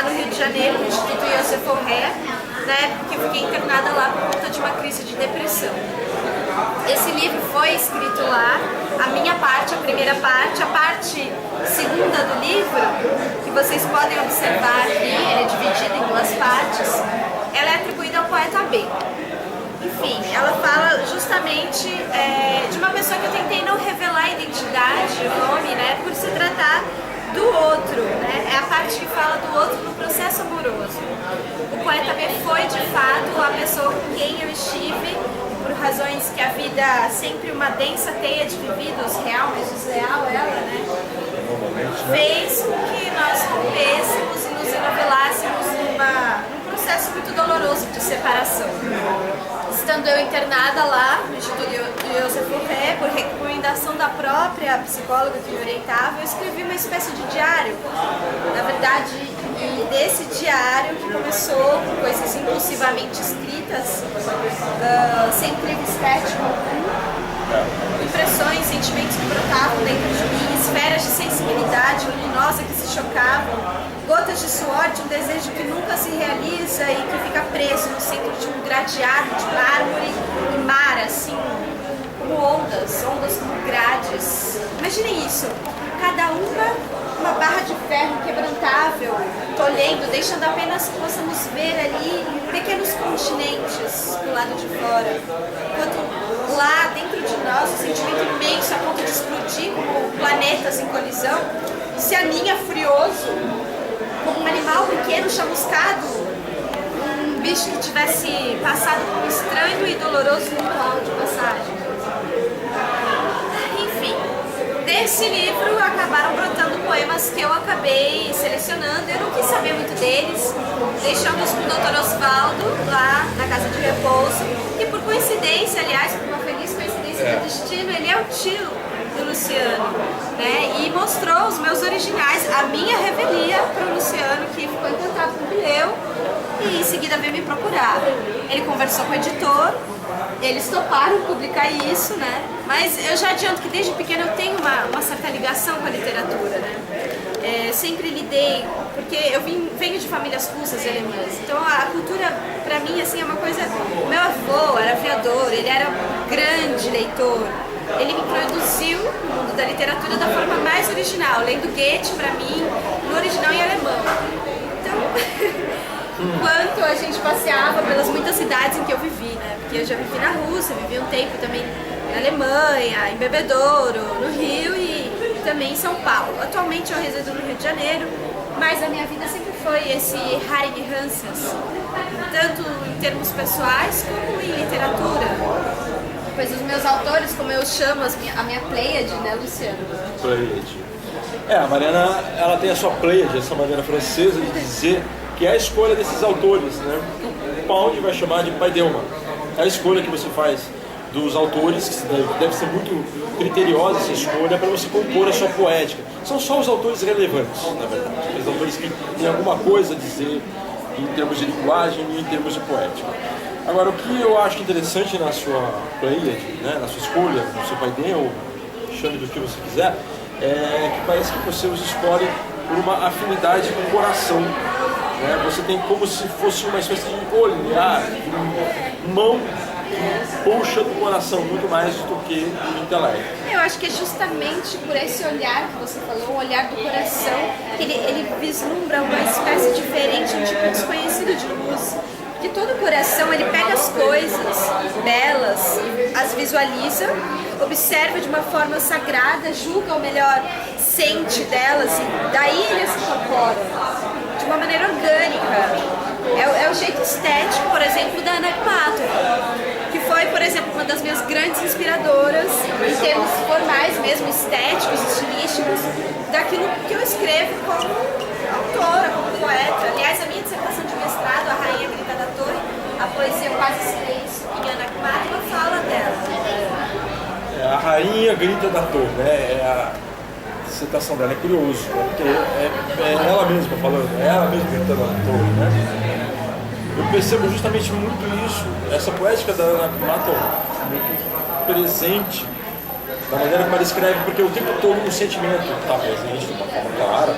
no Rio de Janeiro, no Instituto Joseph Forré, na época que eu fiquei internada lá por conta de uma crise de depressão. Esse livro foi escrito lá, a minha parte, a primeira parte, a parte segunda do livro, que vocês podem observar aqui, ele é dividido em duas partes, ela é atribuída ao poeta B. Enfim, ela fala justamente de uma pessoa que eu tentei não revelar a identidade, o nome, né, por se tratar do outro, né? É a parte que fala do outro no processo amoroso. O poeta B foi, de fato, a pessoa com quem eu estive, por razões que a vida é sempre uma densa teia de vividos, real, mas desleal ela, né? Fez com que nós rompêssemos e nos enovelássemos num processo muito doloroso de separação. Estando eu internada lá no Instituto Joseph Forré, por recomendação da própria psicóloga que me orientava, eu escrevi uma espécie de diário. Na verdade, e desse diário que começou com coisas impulsivamente escritas, sem crivo estético algum, impressões, sentimentos que brotavam dentro de mim, esferas de sensibilidade luminosa que se chocavam, gotas de suor de um desejo que nunca se realiza e que fica preso no centro de um gradeado de mármore e mar, assim, como ondas como grades. Imaginem isso, cada uma barra de ferro inquebrantável, tolhendo, deixando apenas que possamos ver ali pequenos continentes do lado de fora. Enquanto lá dentro de nós, o sentimento imenso a ponto de explodir como planetas em colisão, se aninha furioso, como um animal pequeno chamuscado, um bicho que tivesse passado por um estranho e doloroso ritual de passagem. Enfim, desse livro acabaram brotando poemas que eu acabei selecionando. Eu não quis saber muito deles, deixamos com o Dr. Osvaldo lá na casa de repouso, e por coincidência, aliás, por uma feliz coincidência do destino, ele é o tio do Luciano, né? E mostrou os meus originais, a minha revelia para o Luciano, que ficou encantado com eu, e em seguida veio me procurar. Ele conversou com o editor, eles toparam publicar isso, né? Mas eu já adianto que desde pequena eu tenho uma certa ligação com a literatura, né? Sempre lidei, porque eu venho de famílias russas e alemãs, então a cultura para mim assim é uma coisa. Meu avô era aviador, ele era um grande leitor. Ele me introduziu no mundo da literatura da forma mais original, lendo Goethe para mim, no original em alemão. Então, enquanto a gente passeava pelas muitas cidades em que eu vivi, né? Porque eu já vivi na Rússia, vivi um tempo também na Alemanha, em Bebedouro, no Rio e também em São Paulo. Atualmente eu resido no Rio de Janeiro, mas a minha vida sempre foi esse Heiligen Hansens, tanto em termos pessoais como em literatura. Pois os meus autores, como eu chamo a minha Pleiade, né, Luciano? Pleiade. A Mariana, ela tem a sua Pleiade, essa maneira francesa de dizer que é a escolha desses autores, né? O Pound vai chamar de Paideuma. É a escolha que você faz dos autores, que deve ser muito criteriosa essa escolha para você compor a sua poética. São só os autores relevantes, na verdade. Os autores que têm alguma coisa a dizer em termos de linguagem e em termos de poética. Agora, o que eu acho interessante na sua Pleiade, né, na sua escolha, no seu Paideuma, chame do que você quiser, é que parece que você os escolhe por uma afinidade com o coração. Né? Você tem como se fosse uma espécie de olhar, mão que puxa do coração muito mais do que do intelecto. Eu acho que é justamente por esse olhar que você falou, o olhar do coração, que ele vislumbra uma espécie diferente, um tipo desconhecido de luz. De todo o coração, ele pega as coisas belas, as visualiza, observa de uma forma sagrada, julga ou melhor, sente delas e daí ele as incorpora de uma maneira orgânica. É o jeito estético, por exemplo, da Anna Akhmatova, que foi, por exemplo, uma das minhas grandes inspiradoras em termos formais mesmo, estéticos, estilísticos, daquilo que eu escrevo como autora, como poeta. Aliás, a minha dissertação de mestrado, A Rainha Grita da Torre, a poesia Quase Silêncio, em Anna Akhmatova, fala dela. A Rainha Grita da Torre, né? A citação dela é curioso, né? Porque é ela mesma falando, é ela mesma gritando na torre, né? Eu percebo justamente muito isso, essa poética da Anna Akhmatova, muito presente da maneira como ela escreve, porque o tempo todo o sentimento está presente de uma forma clara,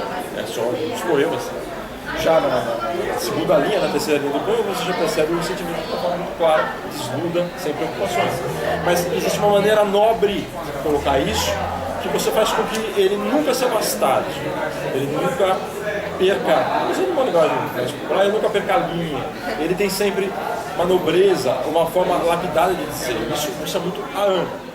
só nos poemas. Já na segunda linha, na terceira linha do poema, você já percebe o sentimento de uma forma muito clara, desnuda, sem preocupações. Mas existe uma maneira nobre de colocar isso, que você faz com que ele nunca se afaste, ele nunca perca, não sei uma linguagem, mas ele nunca perca a linha. Ele tem sempre uma nobreza, uma forma lapidada de dizer. Isso é muito Ahn.